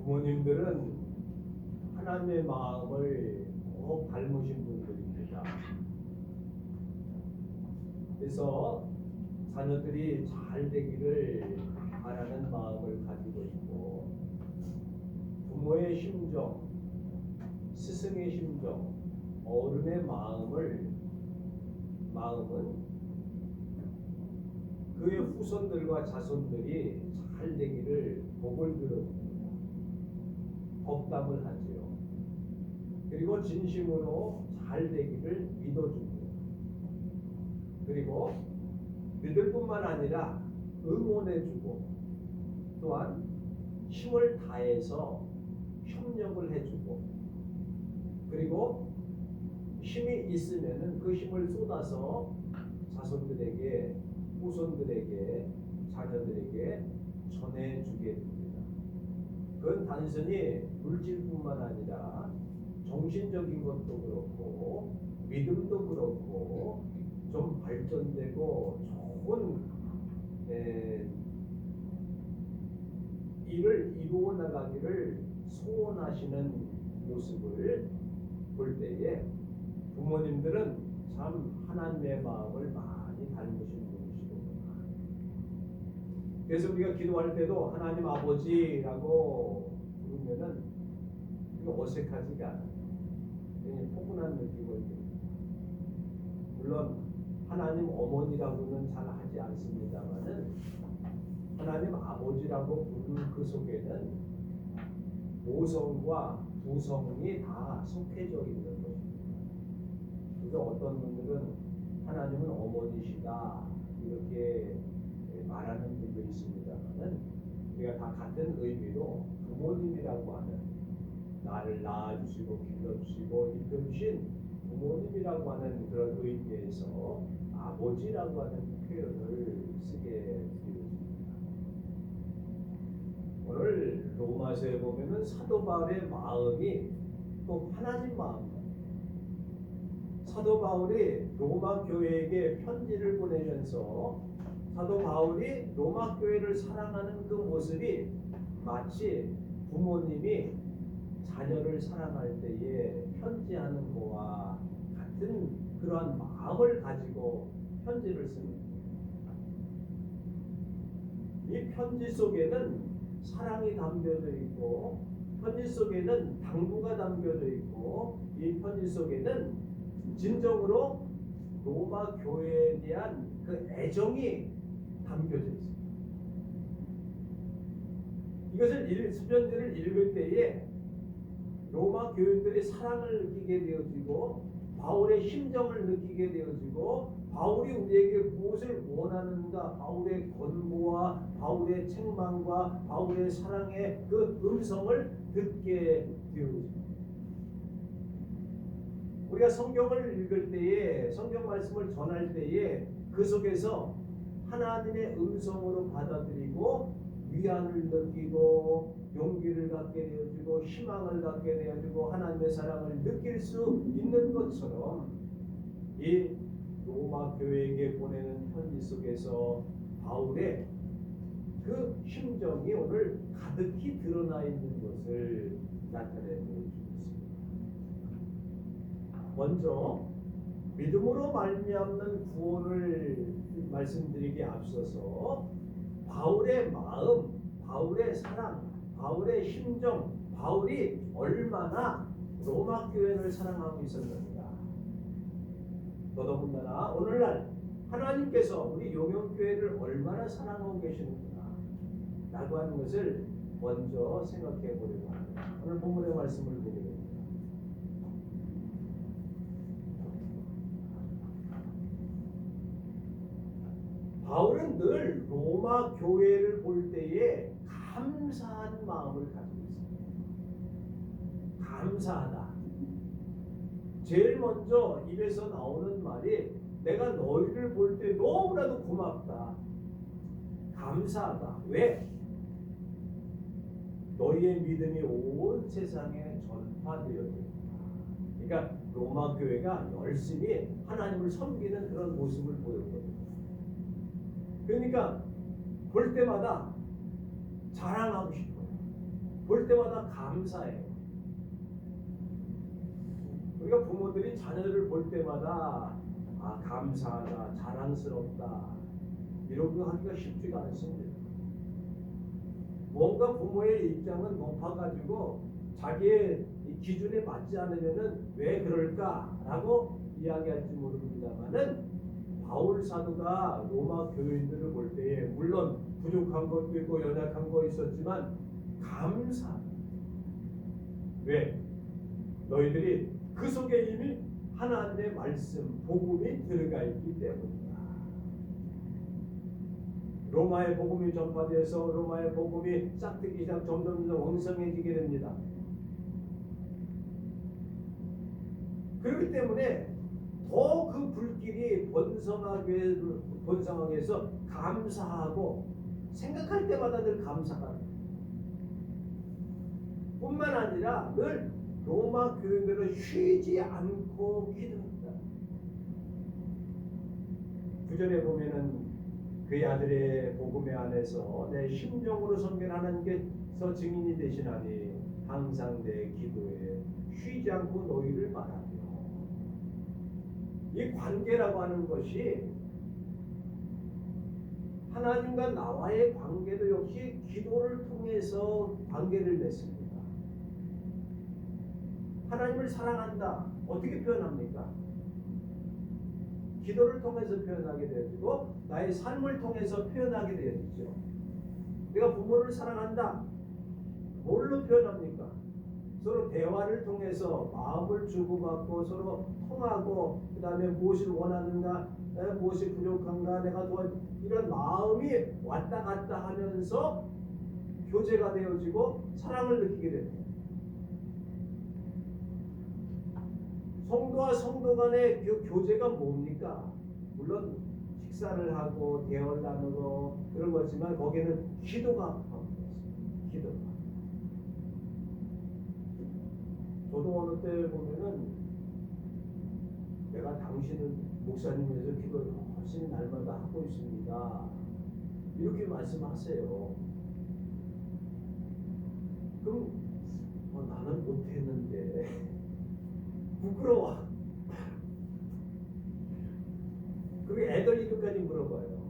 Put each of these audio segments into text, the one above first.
부모님들은 하나님의 마음을 꼭 닮으신 분들입니다. 그래서 자녀들이 잘 되기를 바라는 마음을 가지고 있고, 부모의 심정, 스승의 심정, 어른의 마음은 그의 후손들과 자손들이 잘 되기를 복을 빌어줍니다. 덕담을 하지요. 그리고 진심으로 잘 되기를 믿어줍니다. 그리고 믿을 뿐만 아니라 응원해주고, 또한 힘을 다해서 협력을 해주고, 그리고 힘이 있으면은 그 힘을 쏟아서 자손들에게, 후손들에게, 자녀들에게 전해주게 됩니다. 그건 단순히 물질뿐만 아니라 정신적인 것도 그렇고, 믿음도 그렇고, 좀 발전되고 좋은 일을 이루어 나가기를 소원하시는 모습을 볼 때에 부모님들은 참 하나님의 마음을 많이 닮으신 분이시구나. 그래서 우리가 기도할 때도 하나님 아버지라고 부르면은 이거 어색하지가 않아요. 굉장히 포근한 느낌을 듭니다. 물론 하나님 어머니라고는 잘 하지 않습니다만은 하나님 아버지라고 부르는 그 속에는 모성과 부성이 다 속해져 있는 것입니다. 그래서 어떤 분들은 하나님은 어머니시다 이렇게 말하는 분도 있습니다만은 우리가 다 같은 의미로 부모님이라고 하는, 나를 낳아주시고 길러주시고 입혀주신 부모님이라고 하는 그런 의미에서 아버지라고 하는 표현을 쓰게 되었습니다. 오늘 로마서에 보면은 사도 바울의 마음이 또 하나님 마음입니다. 사도 바울이 로마 교회에게 편지를 보내면서 사도 바울이 로마 교회를 사랑하는 그 모습이 마치 부모님이 자녀를 사랑할 때에 편지하는 것과 같은 그러한 마음을 가지고 편지를 씁니다. 이 편지 속에는 사랑이 담겨져 있고, 편지 속에는 당부가 담겨져 있고, 이 편지 속에는 진정으로 로마 교회에 대한 그 애정이 담겨져 있습니다. 이것을 편지를 읽을 때에 로마 교인들이 사랑을 느끼게 되어지고, 바울의 심정을 느끼게 되어지고, 바울이 우리에게 무엇을 원하는가, 바울의 권고와 바울의 책망과 바울의 사랑의 그 음성을 듣게 되어집니다. 우리가 성경을 읽을 때에, 성경 말씀을 전할 때에 그 속에서 하나님의 음성으로 받아들이고 위안을 느끼고 용기를 갖게 되어지고 희망을 갖게 되어지고 하나님의 사랑을 느낄 수 있는 것처럼, 이 로마 교회에게 보내는 편지 속에서 바울의 그 심정이 오늘 가득히 드러나 있는 것을 나타내고 있습니다. 먼저 믿음으로 말미암는 구원을 말씀드리기에 앞서서 바울의 마음, 바울의 사랑, 바울의 심정, 바울이 얼마나 로마 교회를 사랑하고 있었는가. 더더군다나 오늘날 하나님께서 우리 용영교회를 얼마나 사랑하고 계시는구나 라고 하는 것을 먼저 생각해 보려고 합니다. 오늘 본문의 말씀을 드리겠습니다. 바울은 늘 로마 교회를 볼 때에 감사한 마음을 가지고 있습니다. 감사하다. 제일 먼저 입에서 나오는 말이 내가 너희를 볼 때 너무나도 고맙다. 감사하다. 왜? 너희의 믿음이 온 세상에 전파되었다. 그러니까 로마 교회가 열심히 하나님을 섬기는 그런 모습을 보였거든요. 그러니까 볼 때마다 자랑하고 싶어요. 볼 때마다 감사해요. 우리가 부모들이 자녀를 볼 때마다 감사하다, 자랑스럽다 이런 거 하기가 쉽지가 않습니다. 뭔가 부모의 입장은 높아가지고 자기의 기준에 맞지 않으면은 왜 그럴까라고 이야기할지 모릅니다만은 바울 사도가 로마 교인들을 볼 때에 물론 부족한 것도 있고 연약한 거 있었지만 감사. 왜? 너희들이 그 속에 이미 하나님의 말씀, 복음이 들어가 있기 때문이다. 로마의 복음이 전파돼서 로마의 복음이 싹트기 시작 점점 왕성해지게 됩니다. 그렇기 때문에 더 그 불길이 번성하게 해서 감사하고 생각할 때마다 늘 감사가 뿐만 아니라 늘 로마 교인들은 쉬지 않고 기도한다. 구절에 보면은 그의 아들의 복음에 안에서 내 심령으로 섬긴 하나님께서 증인이 되시나니 항상 내 기도에 쉬지 않고 너희를 말하며. 이 관계라고 하는 것이 하나님과 나와의 관계도 역시 기도를 통해서 관계를 맺습니다. 하나님을 사랑한다. 어떻게 표현합니까? 기도를 통해서 표현하게 되어지고 나의 삶을 통해서 표현하게 되어지죠. 내가 부모를 사랑한다. 뭘로 표현합니까? 서로 대화를 통해서 마음을 주고받고 서로 통하고 그 다음에 무엇을 원하는가, 무엇이 부족한가, 내가 이런 마음이 왔다 갔다 하면서 교제가 되어지고 사랑을 느끼게 됩니다. 성도와 성도 간의 그 교제가 뭡니까? 물론 식사를 하고 대화를 나누고 그런 거지만 거기에는 기도가 포함되어 있습니다. 기도가. 저도 어느 때 보면은 내가 당신은 목사님에서 기도를 훨씬 날마다 하고 있습니다. 이렇게 말씀하세요. 그럼 나는 못했는데 부끄러워. 그리고 애들 이름까지 물어봐요.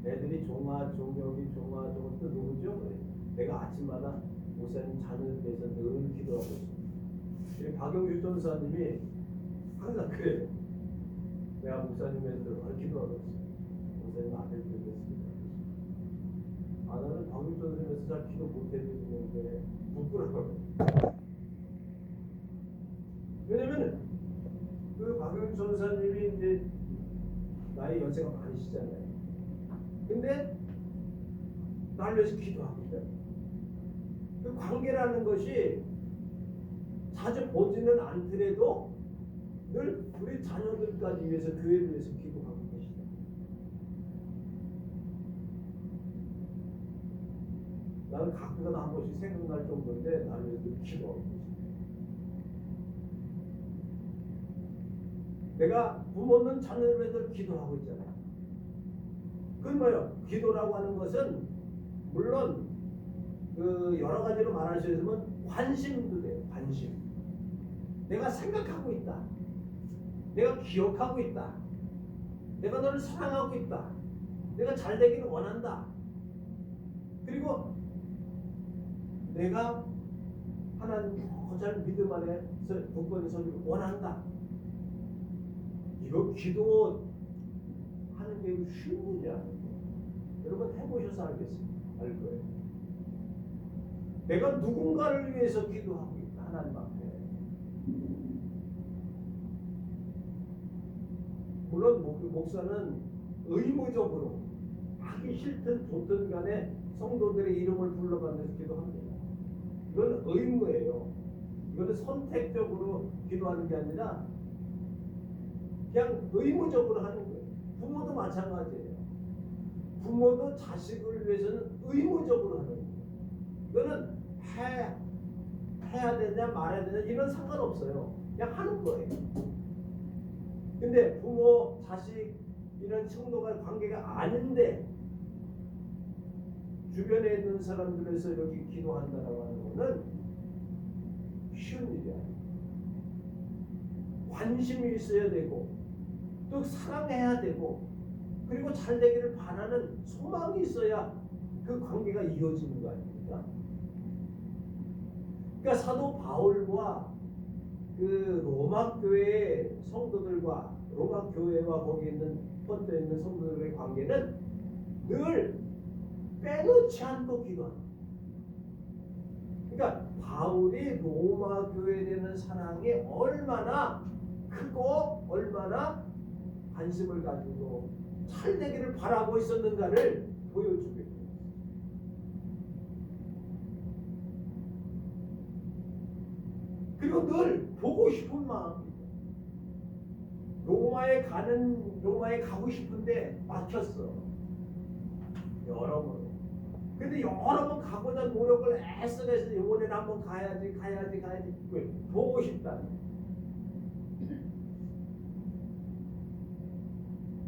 애들이 종아, 종혁이, 종아, 저것도 누구죠? 내가 아침마다 목사님 자녀에 대해서 늘 기도하고 있습니다. 우리 박영주 전사님이 항상 그래요. 내가 목사님에 대해서 늘 기도하고 있습니다. 목사님 아들 되겠습니다. 나는 박영주 전사님에서 잘 기도 못해드리는데 부끄러워요. 왜냐면 그 박영주 전사님이 이제 나이 연세가 많으시잖아요. 근데 나를 위해서 기도하고 있잖아요. 그 관계라는 것이 자주 보지는 않더라도 늘 우리 자녀들까지 위해서 교회를 위해서 기도하고 계시다. 나는 가끔가다 한 번씩 생각날 정도인데 나를 위해서 기도하고 계시다. 내가 부모는 자녀를 위해서 기도하고 있잖아요. 그건 뭐예요? 기도라고 하는 것은 물론 그 여러 가지로 말할 수 있으면 관심도 돼요. 관심. 내가 생각하고 있다. 내가 기억하고 있다. 내가 너를 사랑하고 있다. 내가 잘 되기를 원한다. 그리고 내가 하나님 더 잘 믿음 안에 굳건히 서기를 원한다. 이거 기도하는 게 쉬운 일이 아니에요. 여러분 해보셔서 알겠습니다. 알 거예요. 내가 누군가를 위해서 기도하고 있다. 하나님 앞에. 물론 목사는 의무적으로 하기 싫든 좋든 간에 성도들의 이름을 불러가면서 기도합니다. 이건 의무예요. 이거는 선택적으로 기도하는 게 아니라 그냥 의무적으로 하는 거예요. 부모도 마찬가지예요. 부모도 자식을 위해서는 의무적으로 하는 거예요. 이거는 해야 되냐 말아야 되냐 이런 상관없어요. 그냥 하는 거예요. 근데 부모, 자식 이런 성도가 관계가 아닌데 주변에 있는 사람들에서 이렇게 기도한다라고 하는 것은 쉬운 일이 아니에요. 관심이 있어야 되고 또 사랑해야 되고 그리고 잘 되기를 바라는 소망이 있어야 그 관계가 이어지는 거 아닙니까? 그러니까 사도 바울과 그 로마 교회 성도들과 로마 교회와 거기 있는 뻗어 있는 성도들의 관계는 늘 빼놓지 않고 기도합니다. 그러니까 바울이 로마 교회에 대한 사랑이 얼마나 크고 얼마나 관심을 가지고 잘 되기를 바라고 있었는가를 보여주게 돼요. 그리고 늘 보고 싶은 마음이에요. 로마에 가고 싶은데 막혔어. 여러 번. 근데 여러 번 가고자 노력을 애써 이번에는 한번 가야지. 왜? 보고 싶다.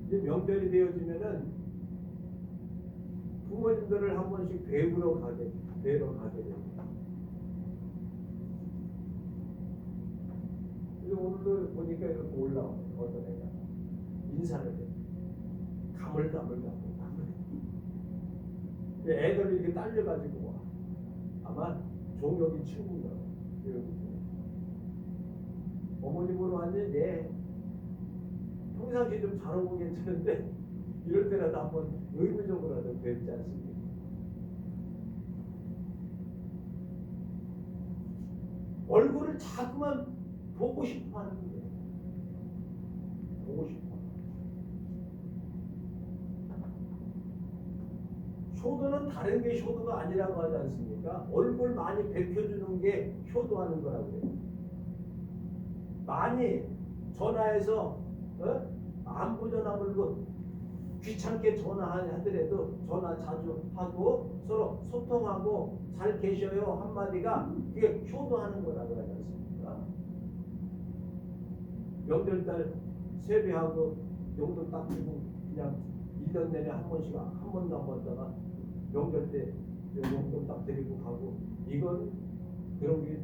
이제 명절이 되어지면은 부모님들을 한 번씩 뵈러 가게 됩니다. 오늘도 보니까 이렇게 올라와요. 어떤 애가 인사를 해. 가물가물. 애들이 이렇게 딸려가지고 와. 아마 종혁이 친구인가 봐. 어머니 보러 왔니? 네. 평상시에 좀 잘 오고 괜찮은데 이럴 때라도 한번 의무적으로라도 뵙지 않습니까? 얼굴을 자꾸만 보고 싶어 하는 거예요. 보고 싶어. 효도는 다른 게 효도가 아니라고 하지 않습니까? 얼굴 많이 밝혀주는 게 효도하는 거라고 해요. 많이 전화해서 안부 전화 물고 귀찮게 전화하더라도 전화 자주 하고 서로 소통하고 잘 계셔요 한마디가 그게 효도하는 거라고 하지 않습니까? 명절달 세배하고 용돈 딱 주고 그냥 1년 내내 한 번씩 한 번도 안 받다가 명절 때 용돈 딱 드리고 가고 이건 그런 게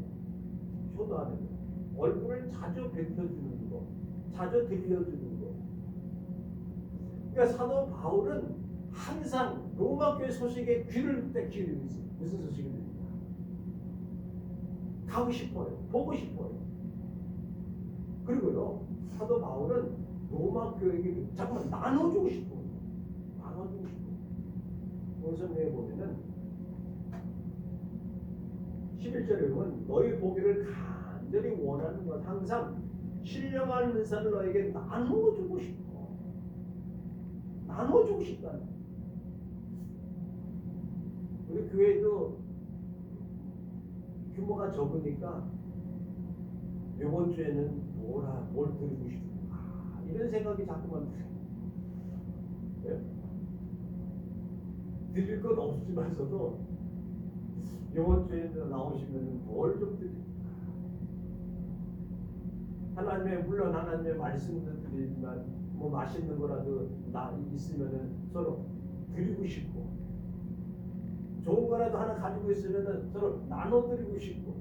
효도하는 거. 얼굴을 자주 밝혀주는 거, 자주 들려주는 거. 그러니까 사도 바울은 항상 로마 교회 소식에 귀를 기울이고 있어요. 무슨 소식이 됩니까? 가고 싶어요. 보고 싶어요. 그리고요, 사도 바울은 로마 교회에게 잠깐 나눠주고 싶어요. 나눠주고 싶어요. 본성에 보면은 11절에 보면 너희 보기를 간절히 원하는 것 항상 신령한 은사를 너에게 나눠주고 싶어. 나눠주고 싶다는. 우리 교회도 규모가 적으니까 이번 주에는 뭘 드리고 싶을까 이런 생각이 자꾸만 네? 드릴 건 없지만서도 이번 주에는 나오시면 뭘 좀 드릴까. 물론 하나님의 말씀도 드리지만 뭐 맛있는 거라도 있으면은 서로 드리고 싶고 좋은 거라도 하나 가지고 있으면은 서로 나눠드리고 싶고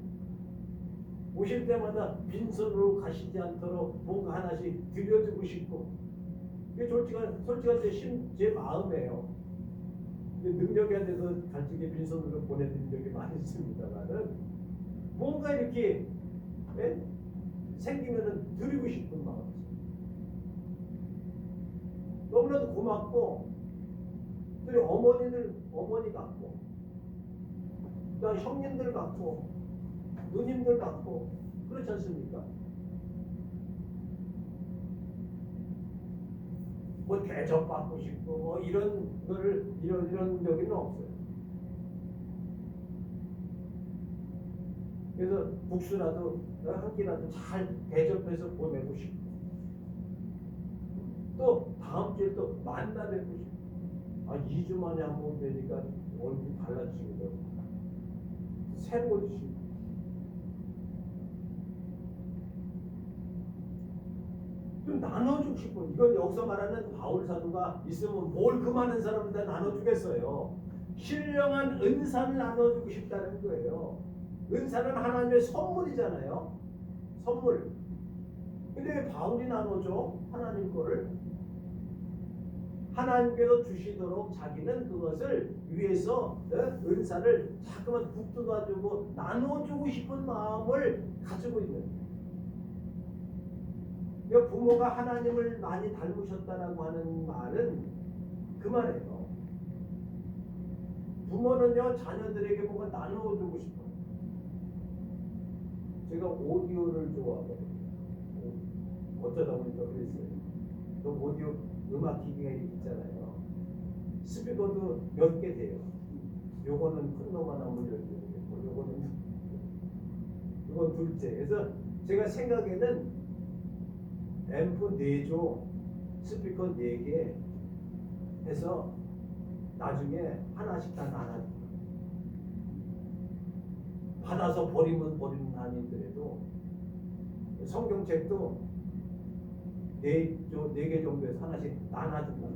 오실 때마다 빈손으로 가시지 않도록 뭔가 하나씩 드려주고 싶고 이게 솔직한 제 마음이에요. 능력이 안 돼서 간직에 빈손으로 보내드린 적이 많이 있습니다만은 뭔가 이렇게 생기면은 드리고 싶은 마음. 너무나도 고맙고 또 어머니 같고 또 형님들 같고 누님들 같고 그렇지 않습니까? 뭐 대접받고 싶고 뭐 이런 적은 없어요. 그래서 국수라도 한 끼라도 잘 대접해서 보내고 싶고 또 다음 주에 또 만나 뵙고 싶고 2주 만에 한 번 뵈니까 얼굴이 달라지거든. 새로워지시고 좀 나눠주고 싶어. 이건 여기서 말하는 바울 사도가 있으면 뭘 그 많은 사람들 다 나눠주겠어요. 신령한 은사를 나눠주고 싶다는 거예요. 은사는 하나님의 선물이잖아요. 선물. 근데 왜 바울이 나눠줘? 하나님 거를. 하나님께서 주시도록 자기는 그것을 위해서 은사를 자꾸만 북돋아주고 나눠주고 싶은 마음을 가지고 있는 거예요. 그러니까 부모가 하나님을 많이 닮으셨다라고 하는 말은 그 말이에요. 부모는요 자녀들에게 뭔가 나눠주고 싶어요. 제가 오디오를 좋아하거든요. 어쩌다 보니까 그랬어요. 또 오디오 음악 기기가 있잖아요. 스피커도 몇 개 돼요. 요거는 큰 놈 하나 물려주고 요거는 이건 둘째. 그래서 제가 생각에는 앰프 4조, 스피커 4개 해서 나중에 하나씩 다 나눠줘. 받아서 버리면 버리는 한이 있더라도 성경책도 4개 정도에서 하나씩 나눠준다.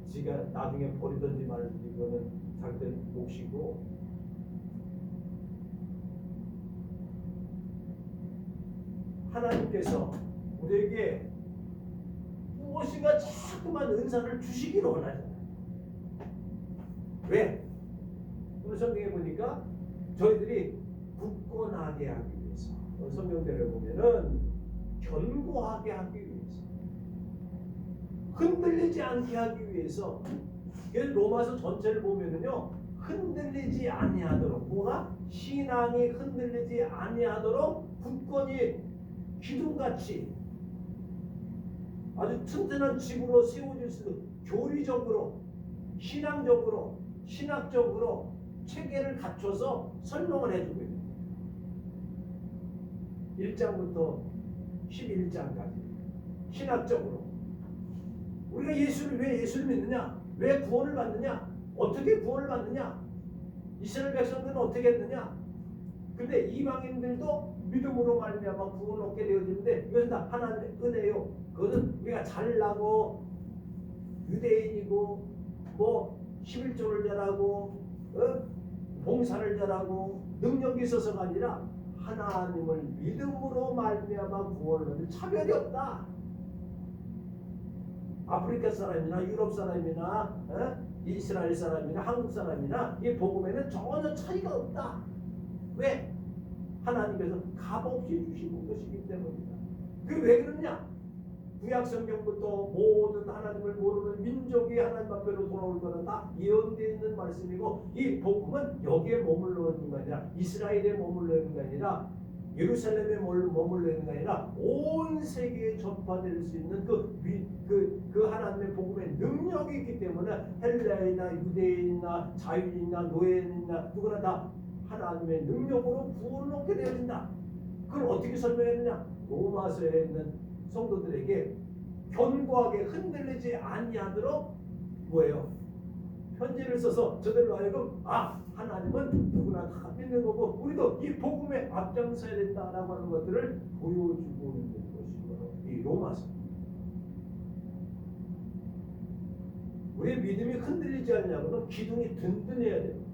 지가 나중에 버리든지 말든지 그거는 자기들 몫이고, 하나님께서 우리에게 무엇인가 자꾸만 은사를 주시기를 원하잖아요. 왜? 오늘 성경에 보니까 저희들이 굳건하게 하기 위해서, 성경대로 보면은 견고하게 하기 위해서, 흔들리지 않게 하기 위해서. 로마서 전체를 보면은요 흔들리지 아니하도록, 뭐가? 신앙이 흔들리지 아니하도록 굳건히 기둥같이 아주 튼튼한 집으로 세워질 수 있도록 교리적으로, 신앙적으로, 신학적으로 체계를 갖춰서 설명을 해주고 있는 거예요. 1장부터 11장까지 신학적으로 우리가 왜 예수를 믿느냐? 왜 구원을 받느냐? 어떻게 구원을 받느냐? 이스라엘 백성들은 어떻게 했느냐? 근데 이방인들도 믿음으로 말미암아 구원을 얻게 되어지는데 이것은 다 하나님의 은혜요. 그것은 우리가 잘나고 유대인이고 뭐 11조를 잘하고 봉사를 잘하고 능력이 있어서가 아니라 하나님을 믿음으로 말미암아 구원을 얻는 차별이 없다. 아프리카 사람이나 유럽 사람이나 이스라엘 사람이나 한국 사람이나 이 복음에는 전혀 차이가 없다. 왜? 하나님께서 값없이 주신 것이기 때문이다. 그게 왜 그러냐? 구약 성경부터 모든 하나님을 모르는 민족이 하나님 앞으로 돌아올 거는 다 예언되어 있는 말씀이고, 이 복음은 여기에 머물러 있는 게 아니라 이스라엘에 머물러 있는 게 아니라 예루살렘에 머물러 있는 게 아니라 온 세계에 전파될 수 있는 그 하나님의 복음의 능력이 있기 때문에 헬라인이나 유대인이나 자유인이나 노예인이나 누구나 다 하나님의 능력으로 구원을 얻게 되어진다. 그걸 어떻게 설명했느냐? 로마서에 있는 성도들에게 견고하게 흔들리지 아니하도록 뭐예요? 편지를 써서 저들로 하여금 하나님은 누구나 다 믿는 거고 우리도 이 복음에 앞장서야 된다라고 하는 것들을 보여주고 있는 것이 바로 이 로마서. 우리의 믿음이 흔들리지 않냐고는 기둥이 든든해야 됩니다.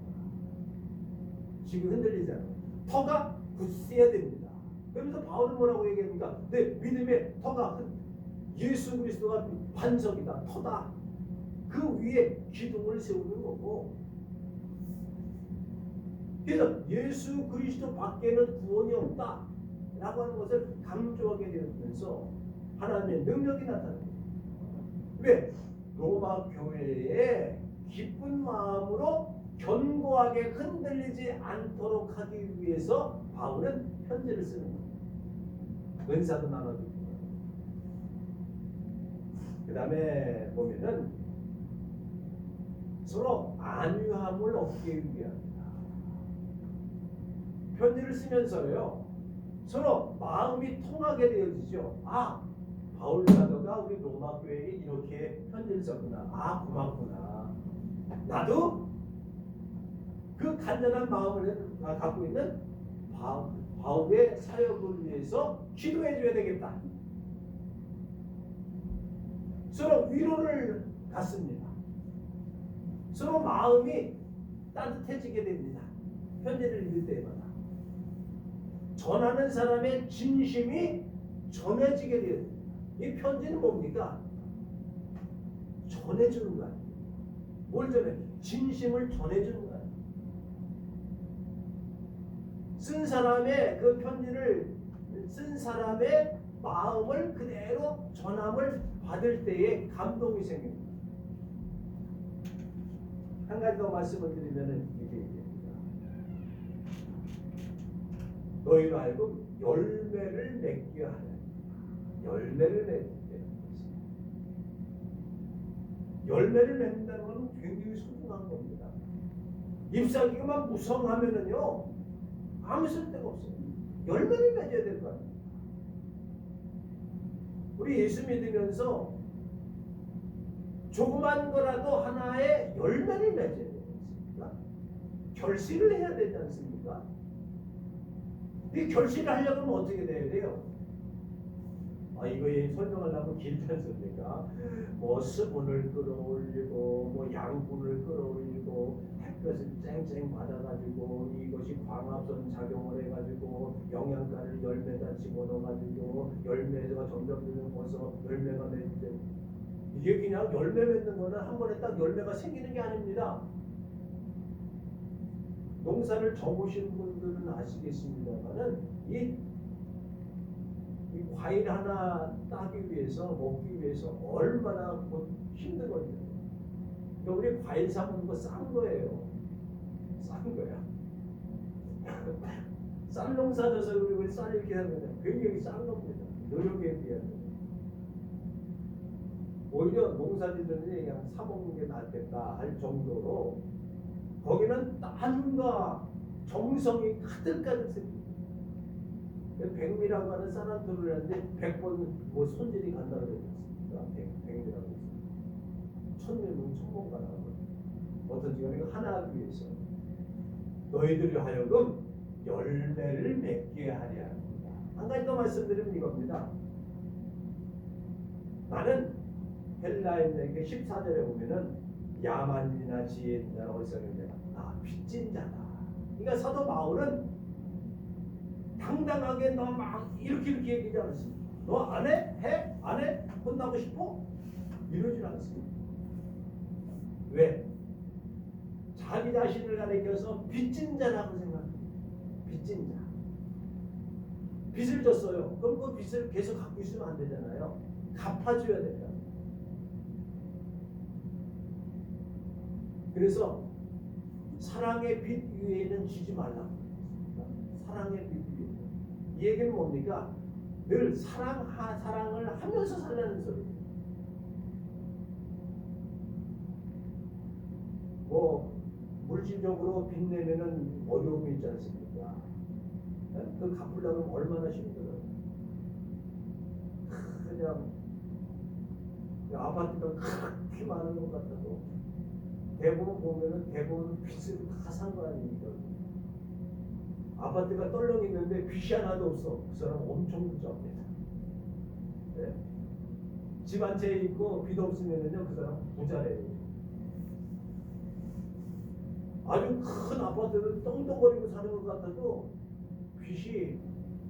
지금 흔들리지 않아요. 터가 굳세야 됩니다. 그러면서 바울은 뭐라고 얘기합니까? 내 믿음의 터가 예수 그리스도가 반석이다, 터다. 그 위에 기둥을 세우는 거고, 그래서 예수 그리스도 밖에는 구원이 없다 라고 하는 것을 강조하게 되면서 하나님의 능력이 나타납니다. 왜? 로마 교회에 기쁜 마음으로 견고하게 흔들리지 않도록 하기 위해서 바울은 편지를 쓰는 거예요. 은사도 나눠주고. 그 다음에 보면은 서로 안위함을 얻기 위함이다. 편지를 쓰면서요 서로 마음이 통하게 되어지죠. 바울 사도가 우리 로마 교회에 이렇게 편지를 썼구나. 고맙구나. 나도 그 간절한 마음을 갖고 있는 바울의 사역을 위해서 기도해 줘야 되겠다. 서로 위로를 갖습니다. 서로 마음이 따뜻해지게 됩니다. 편지를 읽을 때마다 전하는 사람의 진심이 전해지게 돼요. 이 편지는 뭡니까? 전해주는 거야. 뭘 전해? 진심을 전해주는 거야. 쓴 사람의 그 편지를 쓴 사람의 마음을 그대로 전함을 받을 때에 감동이 생깁니다. 한 가지 더 말씀을 드리면은 이게 얘기합니다. 너희로 하여금 열매를 맺게 하라. 열매를 맺게 하는 것입니다. 열매를 맺는다는 것은 굉장히 소중한 겁니다. 잎사귀만 무성하면은요 아무 쓸데가 없어요. 열매를 맺어야 될 거 아니에요. 우리 예수 믿으면서 조그만 거라도 하나의 열매를 맺어야 되지 않습니까? 결실을 해야 되지 않습니까? 이 결실을 하려면 어떻게 돼야 돼요? 이거 설명하려면 길지 않습니까? 뭐 수분을 끌어올리고 뭐 양분을 끌어올리고 햇볕을 쨍쨍 받아가지고 이것이 광합성 작용을 해가지고 영양가를 열매에다 집어넣어가지고 열매가 점점 늘어서 열매가 맺을 이게 그냥 열매 맺는 거는 한 번에 딱 열매가 생기는 게 아닙니다. 농사를 져보신 분들은 아시겠습니다만은 이 과일 하나 따기 위해서 먹기 위해서 얼마나 힘들거든요. 그러니까 우리 과일 사 먹는 거 싼 거예요. 싼 거야. 쌀 농사 져서 우리 쌀 이렇게 하면 굉장히 싼 겁니다. 노력에 비하면. 오히려 농사짓는데 그냥 사 먹는 게 낫겠다 할 정도로 거기는 땀과 정성이 가득가득 생깁니다. 백미라고 하는 산안토를 하는데 100번 뭐 손질이 간다고 그랬습니다. 백미라고 했습니다. 천년은 천번가라고 어떤 지간에 하나 하기 위해서 너희들이 하여금 열매를 맺게 하려 합니다. 한 가지 더 말씀드리면 이겁니다. 나는 헬라인에게 14절에 보면은 야만이나 지혜나 어리석은 자가 빚진 자다. 그러니까 사도 바울은 당당하게 너 막 이렇게 얘기하지 않습니다. 너 안 해? 해? 안 해? 혼나고 싶어? 이러질 않습니다. 왜? 자기 자신을 가리켜서 빚진 자라고 생각합니다. 빚진 자. 빚을 졌어요. 그럼 그 빚을 계속 갖고 있으면 안 되잖아요. 갚아줘야 된다. 그래서 사랑의 빚 위에는 지지 말라고 했습니다. 사랑의 빚 위에. 이 얘기는 뭡니까? 늘 사랑을 하면서 살라는 소리예요. 뭐 물질적으로 빚내면은 어려움이 있지 않습니까? 그 갚으려면 얼마나 힘들어요. 그냥 아파트가 그렇게 많은 것 같아도 대부분 보면은 대부분 빚을 다 산 거 아닙니까? 아파트가 떨렁 있는데 빚이 하나도 없어. 그 사람 엄청 부자입니다. 네? 집 한 채 있고 빚 없으면은요 그 사람 부자래요. 아주 큰 아파트를 떵떵거리고 사는 것 같아도 빚이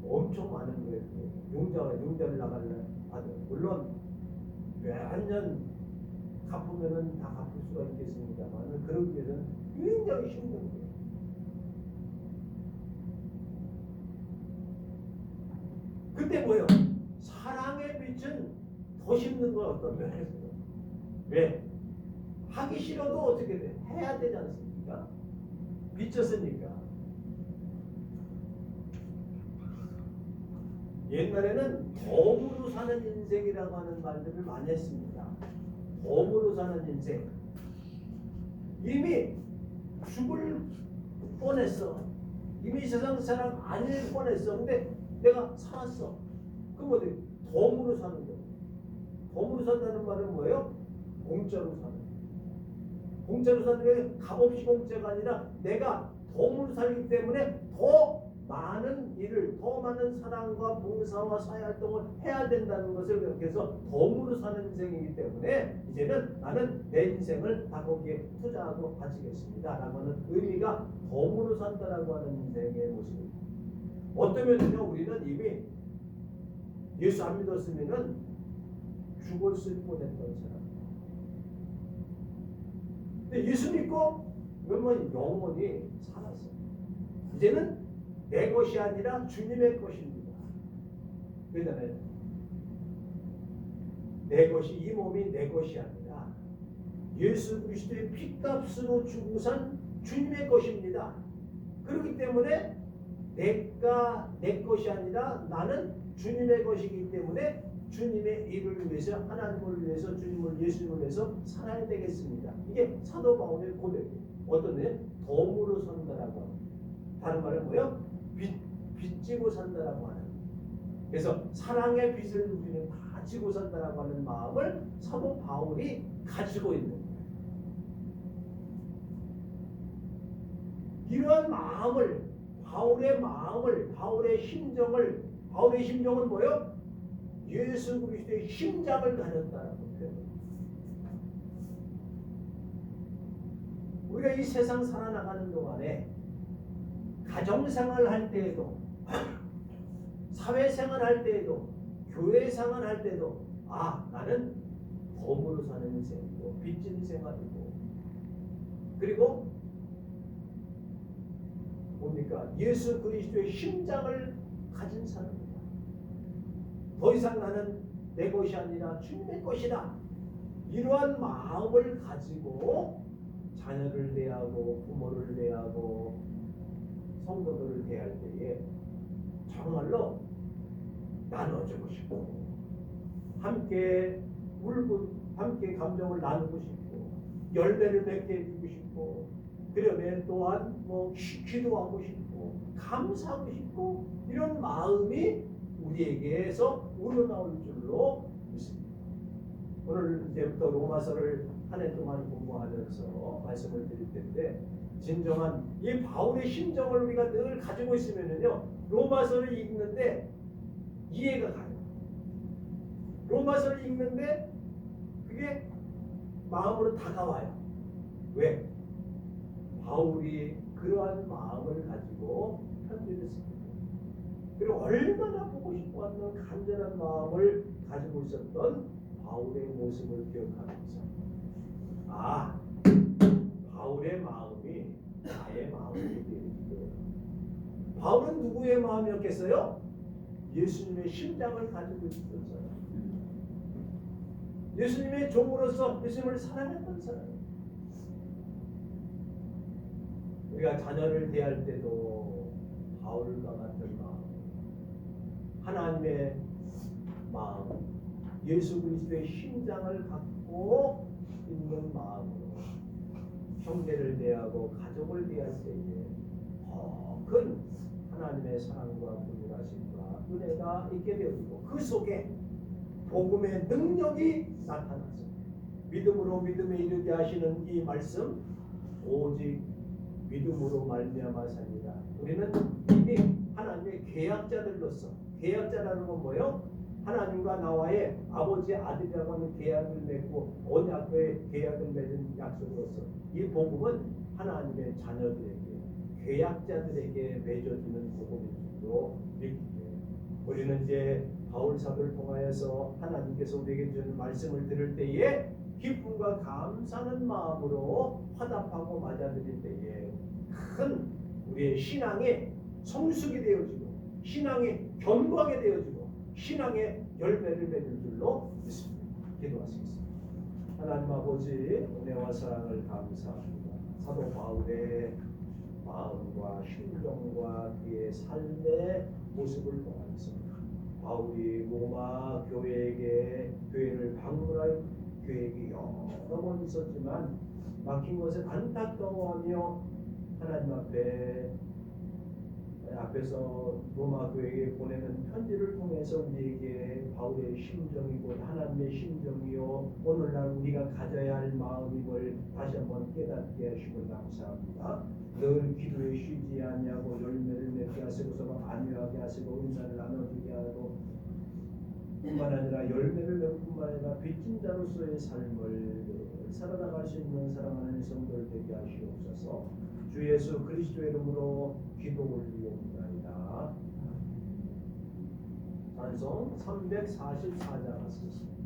엄청 많은 거예요. 융자를 나가려면 물론 몇 년 갚으면은 다 갚을 수가 있겠습니다만 그러기 위해서는 굉장히 힘든 거예요. 그때 뭐예요? 사랑의 빛은 더 힘든 거 어떤 면에서? 왜? 하기 싫어도 어떻게 돼? 해야 되지 않습니까? 빚졌으니까. 옛날에는 덤으로 사는 인생이라고 하는 말들을 많이 했습니다. 덤으로 사는 인생. 이미 죽을 뻔했어. 이미 세상 사람 아닐 뻔했어. 근데 내가 살았어. 그럼 어디? 덤으로 사는 거예요. 덤으로 산다는 말은 뭐예요? 공짜로 사는 거예요. 공짜로 사는 게 값없이 공짜가 아니라 내가 덤으로 살기 때문에 더 많은 일을, 더 많은 사랑과 봉사와 사회활동을 해야 된다는 것을 그렇게해서 덤으로 사는 인생이기 때문에 이제는 나는 내 인생을 다 거기에 투자하고 바치겠습니다 라고 하는 의미가 덤으로 산다라고 하는 인생의 모습입니다. 어쩌면요 우리는 이미 예수 안 믿었으면은 죽었을 뻔했던 사람. 근데 예수 믿고 그러면 영원히 살았어요. 이제는 내 것이 아니라 주님의 것입니다. 그러잖아요. 내 것이, 이 몸이 내 것이 아니라 예수 그리스도의 피값으로 주고 산 주님의 것입니다. 그렇기 때문에 내가 내 것이 아니라 나는 주님의 것이기 때문에 주님의 일을 위해서, 하나님을 위해서, 주님을, 예수님을 위해서 살아야 되겠습니다. 이게 사도 바울의 고백이에요. 어떤 일? 덤으로 산다라고 합니다. 다른 말은 뭐예요? 빚지고 산다라고 하는. 그래서 사랑의 빚을 우리는 다 지고 산다라고 하는 마음을 사도 바울이 가지고 있는 거예요. 이러한 마음을, 바울의 마음을, 바울의 심정은 뭐예요? 예수 그리스도의 심장을 가졌다라고 표현합니다. 우리가 이 세상 살아나가는 동안에 가정생활 할 때에도, 사회생활 할 때에도, 교회생활 할 때도 나는 덤으로 사는 인생이고 빚진 생활이고, 그리고 뭡니까? 예수 그리스도의 심장을 가진 사람이다. 더 이상 나는 내 것이 아니라 주님의 것이다. 이러한 마음을 가지고 자녀를 대하고 부모를 대하고 성도들을 대할 때에 정말로 나눠주고 싶고 함께 울고 함께 감정을 나누고 싶고 열매를 맺게 해주고 싶고 그러면 또한 기도하고 싶고 감사하고 싶고 이런 마음이 우리에게서 우러나올 줄로 믿습니다. 오늘 이제부터 로마서를 한 해 동안 공부하면서 말씀을 드릴 텐데 진정한 이 바울의 심정을 우리가 늘 가지고 있으면요 로마서를 읽는데 이해가 가요. 로마서를 읽는데 그게 마음으로 다가와요. 왜? 바울이 그러한 마음을 가지고 편지를 씁니다. 그리고 얼마나 보고 싶어하는 간절한 마음을 가지고 있었던 바울의 모습을 기억하면서 바울의 마음이 나의 마음이 되어지고 바울은 누구의 마음이었겠어요? 예수님의 심장을 가지고 있었던 사람. 예수님의 종으로서 예수님을 사랑했던 사람. 우리가 자녀를 대할 때도 바울과 같은 마음, 하나님의 마음, 예수 그리스도의 심장을 갖고 있는 마음으로 형제를 대하고 가족을 대할 때에 더 큰 하나님의 사랑과 긍휼하심과 은혜가 있게 되어지고 그 속에 복음의 능력이 나타났습니다. 믿음으로 믿음에 이르게 하시는 이 말씀 오직 믿음으로 말미암아 삽니다. 우리는 이미 하나님의 계약자들로서, 계약자라는 건 뭐예요? 하나님과 나와의 아버지 아들이라고 하는 계약을 맺고 언약의 계약을 맺은 약속으로서 이 복음은 하나님의 자녀들에게 계약자들에게 맺어주는 복음인 줄로 믿기에 우리는 이제 바울 사도를 통하여서 하나님께서 우리에게 주는 말씀을 들을 때에 기쁨과 감사하는 마음으로 화답하고 맞아들일 때에 큰 우리의 신앙의 성숙이 되어지고 신앙의 견고하게 되어지고 신앙의 열매를 맺을 줄로 믿습니다. 기도하시겠습니다. 하나님 아버지 은혜와 사랑을 감사합니다. 사도 바울의 마음과 심정과 그의 삶의 모습을 통해서 바울이 로마 교회를 방문할 계획이 여러 번 있었지만 막힌 것을 안타까워하며 하나님 앞에서 로마 교회에 보내는 편지를 통해서 우리에게 바울의 심정이고 하나님의 심정이요 오늘날 우리가 가져야 할 마음임을 다시 한번 깨닫게 하시고 감사합니다. 늘 기도에 쉬지 아니하고 열매를 맺게 하시고서 기도하게 하시고 은사를 나눠주게 하고 뿐만 아니라 열매를 맺을 뿐만 아니라 빚진 자로서의 삶을 살아나갈 수 있는 사랑하는 성도들 되게 하시옵소서. 주 예수 그리스도의 이름으로 기도 올리옵나이다. 찬송 344장 하시겠습니다.